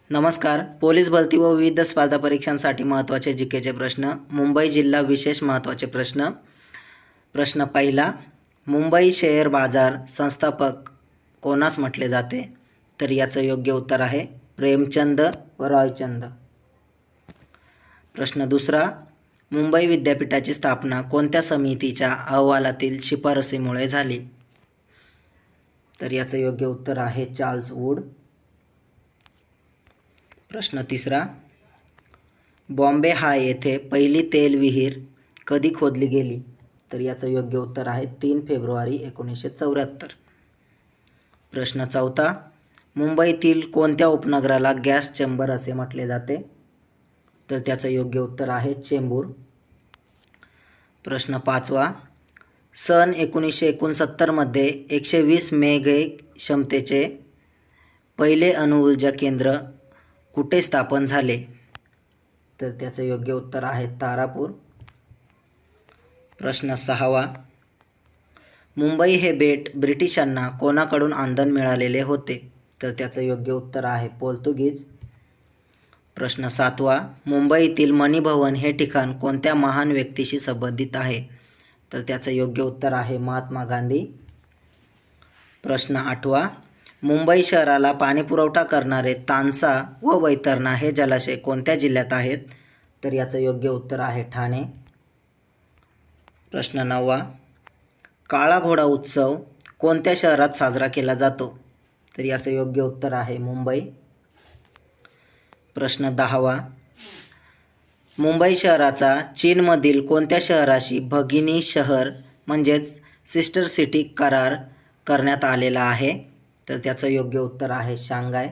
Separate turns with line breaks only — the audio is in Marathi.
नमस्कार. पोलीस भरती व विविध स्पर्धा परीक्षांसाठी महत्त्वाचे जीकेचे प्रश्न. मुंबई जिल्हा विशेष महत्त्वाचे प्रश्न. प्रश्न पहिला, मुंबई शेअर बाजार संस्थापक कोणास म्हटले जाते? तर याचं योग्य उत्तर आहे प्रेमचंद व रॉयचंद. प्रश्न दुसरा, मुंबई विद्यापीठाची स्थापना कोणत्या समितीच्या अहवालातील शिफारसीमुळे झाली? तर याचं योग्य उत्तर आहे चार्ल्स वूड. प्रश्न तिसरा, बॉम्बे हाय येथे पहिली तेल विहीर कधी खोदली गेली? तर याचं योग्य उत्तर आहे 3 फेब्रुवारी 1974. प्रश्न चौथा, मुंबईतील कोणत्या उपनगराला गॅस चेंबर असे म्हटले जाते? तर त्याचं योग्य उत्तर आहे चेंबूर. प्रश्न पाचवा, सन 1969 मध्ये 120 मेगे क्षमतेचे पहिले अणुऊर्जा केंद्र कुठे स्थापन झाले? तर त्याचं योग्य उत्तर आहे तारापूर. प्रश्न सहावा, मुंबई हे बेट ब्रिटिशांना कोणाकडून आंदण मिळालेले होते? तर त्याचं योग्य उत्तर आहे पोर्तुगीज. प्रश्न सातवा, मुंबईतील मणीभवन हे ठिकाण कोणत्या महान व्यक्तीशी संबंधित आहे? तर त्याचं योग्य उत्तर आहे महात्मा गांधी. प्रश्न आठवा, मुंबई शहराला पाणीपुरवठा करणारे तानसा व वैतरणा हे जलाशय कोणत्या जिल्ह्यात आहेत? तर याचं योग्य उत्तर आहे ठाणे. प्रश्न नववा, काळा घोडा उत्सव कोणत्या शहरात साजरा केला जातो? तर याचं योग्य उत्तर आहे मुंबई. प्रश्न दहावा, मुंबई शहराचा चीनमधील कोणत्या शहराशी भगिनी शहर म्हणजेच सिस्टर सिटी करार करण्यात आलेला आहे? तर त्याचं योग्य उत्तर आहे शांघाय.